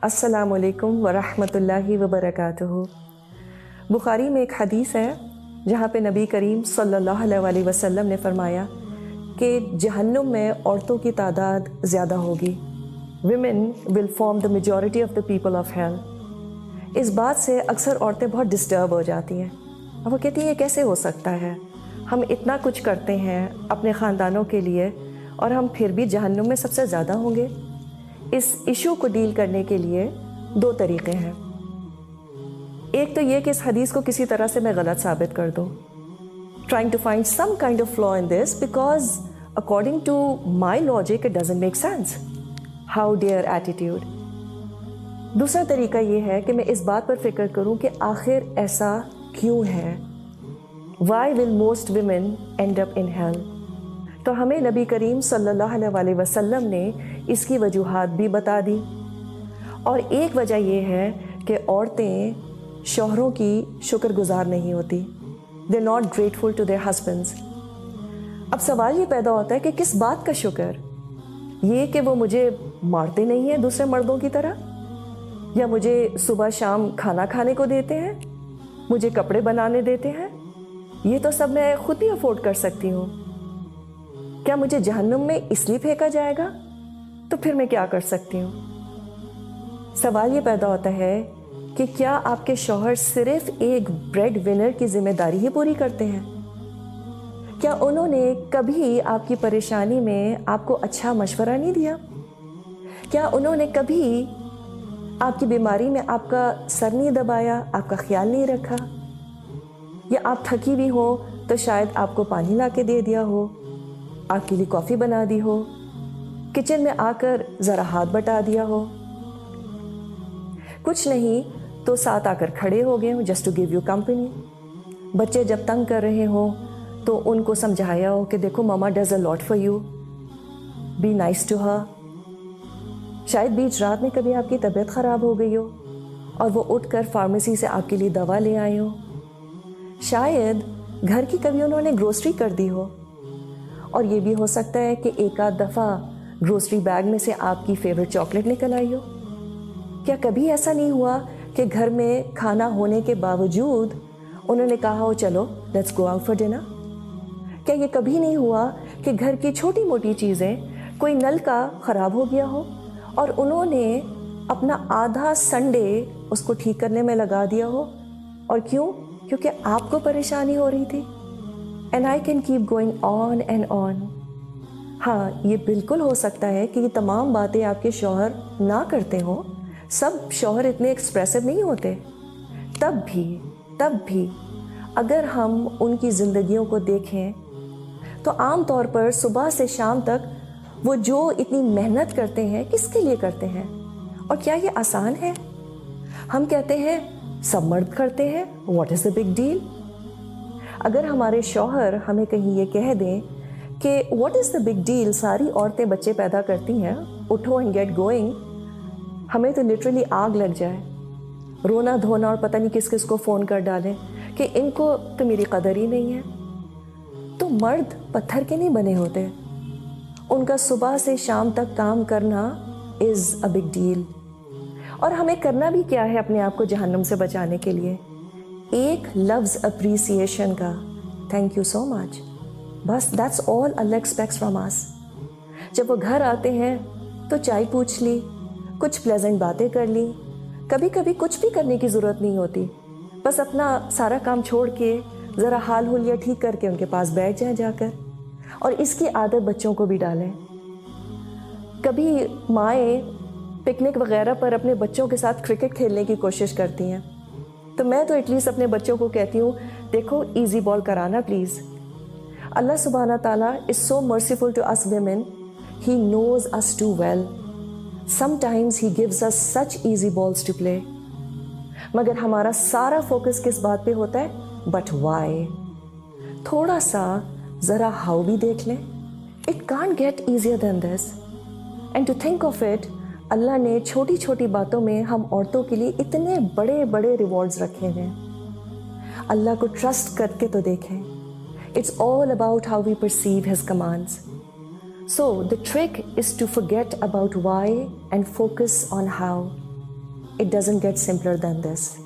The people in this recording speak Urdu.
السلام علیکم ورحمۃ اللہ وبرکاتہ۔ بخاری میں ایک حدیث ہے جہاں پہ نبی کریم صلی اللہ علیہ وسلم نے فرمایا کہ جہنم میں عورتوں کی تعداد زیادہ ہوگی۔ Women will form the majority of the people of hell. اس بات سے اکثر عورتیں بہت ڈسٹرب ہو جاتی ہیں اور وہ کہتی ہیں یہ کیسے ہو سکتا ہے، ہم اتنا کچھ کرتے ہیں اپنے خاندانوں کے لیے اور ہم پھر بھی جہنم میں سب سے زیادہ ہوں گے۔ اس ایشو کو ڈیل کرنے کے لیے دو طریقے ہیں۔ ایک تو یہ کہ اس حدیث کو کسی طرح سے میں غلط ثابت کر دوں، trying to find some kind of flaw in this because according to my logic it doesn't make sense. How dare attitude. دوسرا طریقہ یہ ہے کہ میں اس بات پر فکر کروں کہ آخر ایسا کیوں ہے، why will most women end up in hell. تو ہمیں نبی کریم صلی اللہ علیہ وسلم نے اس کی وجوہات بھی بتا دی، اور ایک وجہ یہ ہے کہ عورتیں شوہروں کی شکر گزار نہیں ہوتی، they not grateful to their husbands. اب سوال یہ پیدا ہوتا ہے کہ کس بات کا شکر؟ یہ کہ وہ مجھے مارتے نہیں ہیں دوسرے مردوں کی طرح، یا مجھے صبح شام کھانا کھانے کو دیتے ہیں، مجھے کپڑے بنانے دیتے ہیں، یہ تو سب میں خود ہی افورڈ کر سکتی ہوں۔ کیا مجھے جہنم میں اس لیے پھینکا جائے گا؟ تو پھر میں کیا کر سکتی ہوں؟ سوال یہ پیدا ہوتا ہے کہ کیا آپ کے شوہر صرف ایک بریڈ ونر کی ذمہ داری ہی پوری کرتے ہیں؟ کیا انہوں نے کبھی آپ کی پریشانی میں آپ کو اچھا مشورہ نہیں دیا؟ کیا انہوں نے کبھی آپ کی بیماری میں آپ کا سر نہیں دبایا، آپ کا خیال نہیں رکھا؟ یا آپ تھکی ہوئی ہو تو شاید آپ کو پانی لا کے دے دیا ہو، آپ کے لیے کافی بنا دی ہو، کچن میں آ کر ذرا ہاتھ بٹا دیا ہو؟ کچھ نہیں تو ساتھ آ کر کھڑے ہو گئے ہوں just to give you company. بچے جب تنگ کر رہے ہوں تو ان کو سمجھایا ہو کہ دیکھو mama does a lot for you, be nice to her. شاید بیچ رات میں کبھی آپ کی طبیعت خراب ہو گئی ہو اور وہ اٹھ کر فارمیسی سے آپ کے لیے دوا لے آئے ہو۔ شاید گھر کی کبھی انہوں نے گروسری کر دی ہو، اور یہ بھی ہو سکتا ہے کہ ایک آدھ دفعہ گروسری بیگ میں سے آپ کی فیوریٹ چاکلیٹ نکل آئی ہو۔ کیا کبھی ایسا نہیں ہوا کہ گھر میں کھانا ہونے کے باوجود انہوں نے کہا ہو چلو let's go out for dinner? کیا یہ کبھی نہیں ہوا کہ گھر کی چھوٹی موٹی چیزیں، کوئی نل کا خراب ہو گیا ہو اور انہوں نے اپنا آدھا سنڈے اس کو ٹھیک کرنے میں لگا دیا ہو؟ اور کیوں؟ کیونکہ آپ کو پریشانی ہو رہی تھی۔ And I can keep going on and on. ہاں، یہ بالکل ہو سکتا ہے کہ یہ تمام باتیں آپ کے شوہر نہ کرتے ہوں، سب شوہر اتنے ایکسپریسو نہیں ہوتے، تب بھی اگر ہم ان کی زندگیوں کو دیکھیں تو عام طور پر صبح سے شام تک وہ جو اتنی محنت کرتے ہیں کس کے لیے کرتے ہیں؟ اور کیا یہ آسان ہے؟ ہم کہتے ہیں سب مرد کرتے ہیں، what is the big deal? اگر ہمارے شوہر ہمیں کہیں یہ کہہ دیں کہ what is the big deal, ساری عورتیں بچے پیدا کرتی ہیں، اٹھو اینڈ گیٹ گوئنگ، ہمیں تو لٹرلی آگ لگ جائے، رونا دھونا اور پتہ نہیں کس کس کو فون کر ڈالیں کہ ان کو تو میری قدر ہی نہیں ہے۔ تو مرد پتھر کے نہیں بنے ہوتے، ان کا صبح سے شام تک کام کرنا از اے بگ ڈیل۔ اور ہمیں کرنا بھی کیا ہے اپنے آپ کو جہنم سے بچانے کے لیے؟ ایک لفظ اپریسیشن کا، تھینک یو سو مچ، بس that's all Allah expects from us. جب وہ گھر آتے ہیں تو چائے پوچھ لی، کچھ پلیزنٹ باتیں کر لی، کبھی کبھی کچھ بھی کرنے کی ضرورت نہیں ہوتی، بس اپنا سارا کام چھوڑ کے ذرا حال حلیہ ٹھیک کر کے ان کے پاس بیٹھ جائیں جا کر، اور اس کی عادت بچوں کو بھی ڈالیں۔ کبھی مائیں پکنک وغیرہ پر اپنے بچوں کے ساتھ کرکٹ کھیلنے کی کوشش کرتی ہیں، تو میں تو ایٹ لیسٹ اپنے بچوں کو کہتی ہوں دیکھو ایزی بال کرانا پلیز۔ اللہ سبحانہ تعالیٰ is so merciful to us women, he knows us too well, sometimes he gives us such easy balls to play, مگر ہمارا سارا فوکس کس بات پہ ہوتا ہے؟ But why. تھوڑا سا ذرا ہاؤ بھی دیکھ لیں، it can't get easier than this. And to think of it, Allah نے چھوٹی چھوٹی باتوں میں ہم عورتوں کے لیے اتنے بڑے بڑے ریوارڈز رکھے ہیں۔ اللہ کو ٹرسٹ کر کے تو دیکھیں، it's all about how we perceive his commands. So the trick is to forget about why and focus on how. it doesn't get simpler than this.